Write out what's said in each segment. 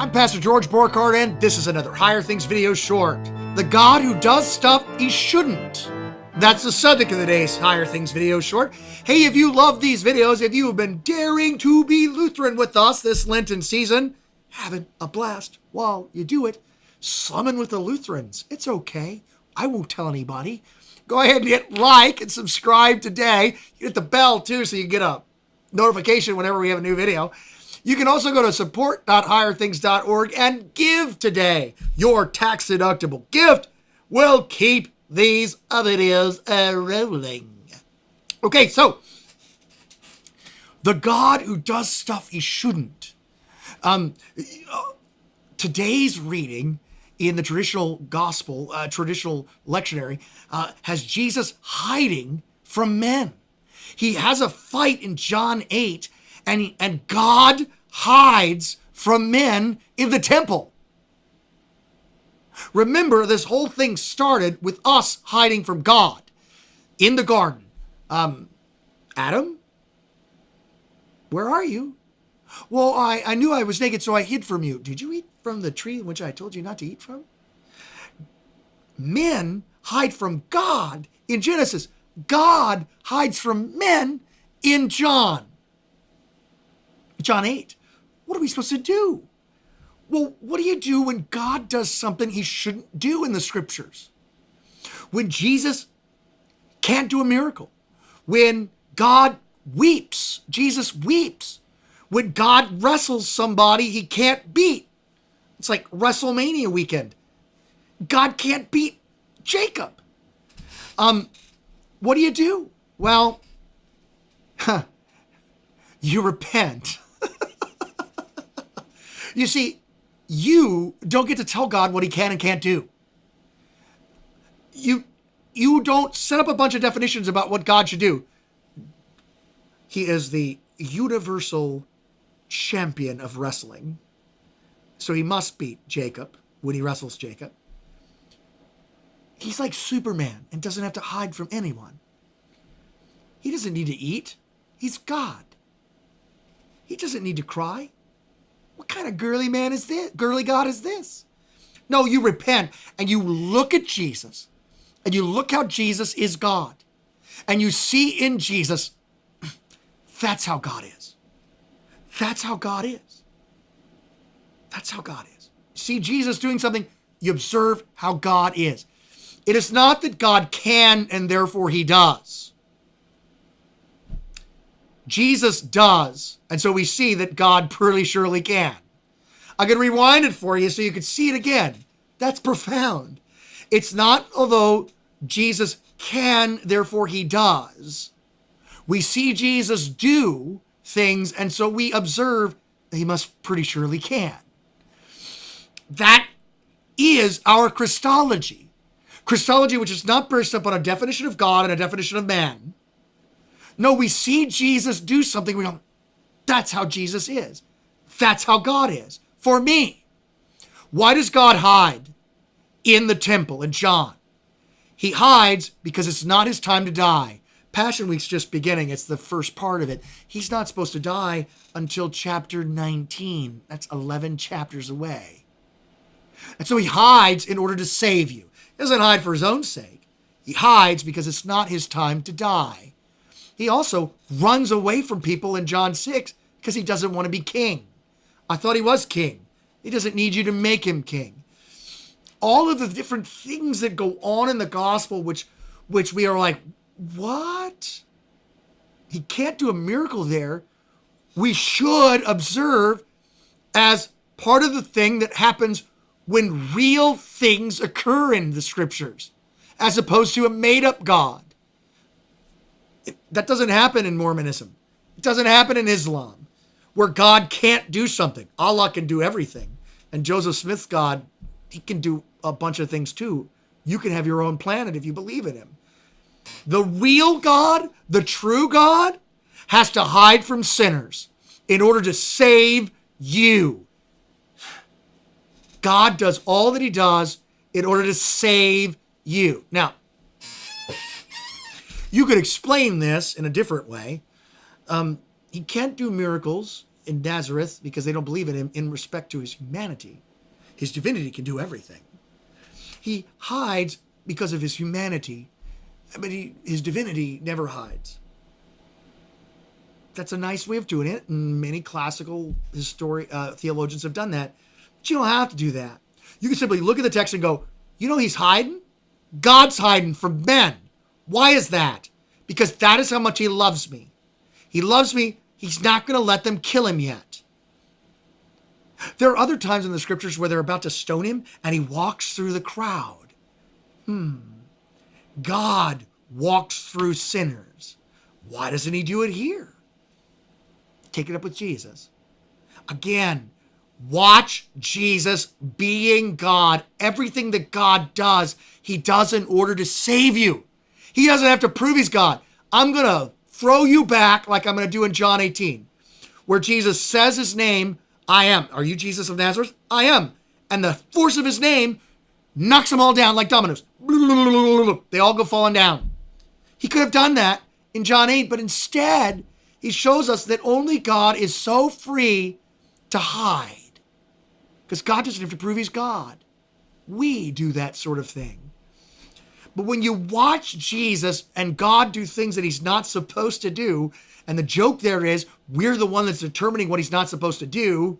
I'm Pastor George Borchardt, and this is another Higher Things video short. The God who does stuff he shouldn't. That's the subject of today's Higher Things video short. Hey, if you love these videos, if you have been daring to be Lutheran with us this Lenten season, having a blast while you do it, summon with the Lutherans. It's okay. I won't tell anybody. Go ahead and hit like and subscribe today. You hit the bell too so you get a notification whenever we have a new video. You can also go to support.higherthings.org and give today. Your tax-deductible gift will keep these videos rolling. Okay, so the God who does stuff he shouldn't. Today's reading in the traditional gospel, traditional lectionary, has Jesus hiding from men. He has a fight in John 8, and God hides from men in the temple. Remember, this whole thing started with us hiding from God in the garden. Adam, where are you? Well, I knew I was naked, so I hid from you. Did you eat from the tree which I told you not to eat from? Men hide from God in Genesis. God hides from men in John 8. What are we supposed to do? Well, what do you do when God does something he shouldn't do in the scriptures? When Jesus can't do a miracle. When God weeps, Jesus weeps. When God wrestles somebody he can't beat. It's like WrestleMania weekend. God can't beat Jacob. What do you do? Well, you repent. You see, you don't get to tell God what he can and can't do. You don't set up a bunch of definitions about what God should do. He is the universal champion of wrestling. So he must beat Jacob when he wrestles Jacob. He's like Superman and doesn't have to hide from anyone. He doesn't need to eat. He's God. He doesn't need to cry. What kind of girly man is this? Girly God is this? No, you repent and you look at Jesus and you look how Jesus is God and you see in Jesus, that's how God is. That's how God is. That's how God is. See Jesus doing something, you observe how God is. It is not that God can and therefore he does. Jesus does, and so we see that God pretty surely can. I can rewind it for you so you can see it again. That's profound. It's not although Jesus can, therefore he does. We see Jesus do things, and so we observe that he must pretty surely can. That is our Christology. Christology, which is not based upon a definition of God and a definition of man. No, we see Jesus do something. We go, that's how Jesus is. That's how God is. For me, why does God hide in the temple in John? He hides because it's not his time to die. Passion Week's just beginning. It's the first part of it. He's not supposed to die until chapter 19. That's 11 chapters away. And so he hides in order to save you. He doesn't hide for his own sake. He hides because it's not his time to die. He also runs away from people in John 6 because he doesn't want to be king. I thought he was king. He doesn't need you to make him king. All of the different things that go on in the gospel, which we are like, what? He can't do a miracle there. We should observe as part of the thing that happens when real things occur in the scriptures, as opposed to a made-up God. That doesn't happen in Mormonism. It doesn't happen in Islam, where God can't do something. Allah can do everything. And Joseph Smith's God, he can do a bunch of things too. You can have your own planet if you believe in him. The real God, the true God, has to hide from sinners in order to save you. God does all that he does in order to save you. Now, you could explain this in a different way. He can't do miracles in Nazareth because they don't believe in him in respect to his humanity. His divinity can do everything. He hides because of his humanity, but his divinity never hides. That's a nice way of doing it, and many classical theologians have done that. But you don't have to do that. You can simply look at the text and go, you know he's hiding? God's hiding from men. Why is that? Because that is how much he loves me. He loves me. He's not going to let them kill him yet. There are other times in the scriptures where they're about to stone him and he walks through the crowd. God walks through sinners. Why doesn't he do it here? Take it up with Jesus. Again, watch Jesus being God. Everything that God does, he does in order to save you. He doesn't have to prove he's God. I'm going to throw you back like I'm going to do in John 18, where Jesus says his name, I am. Are you Jesus of Nazareth? I am. And the force of his name knocks them all down like dominoes. They all go falling down. He could have done that in John 8, but instead, he shows us that only God is so free to hide. Because God doesn't have to prove he's God. We do that sort of thing. But when you watch Jesus and God do things that he's not supposed to do, and the joke there is we're the one that's determining what he's not supposed to do,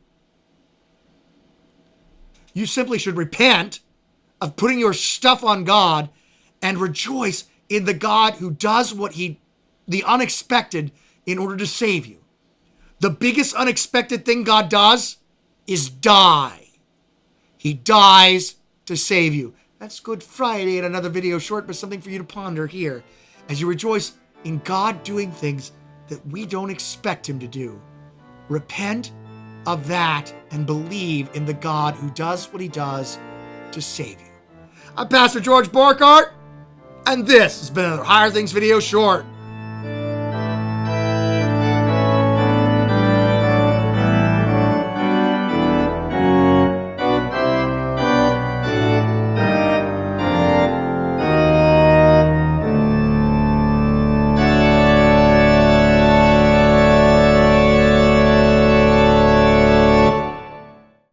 you simply should repent of putting your stuff on God and rejoice in the God who does the unexpected in order to save you. The biggest unexpected thing God does is die. He dies to save you. That's Good Friday and another video short, but something for you to ponder here as you rejoice in God doing things that we don't expect him to do. Repent of that and believe in the God who does what he does to save you. I'm Pastor George Borghardt, and this has been another Higher Things video short.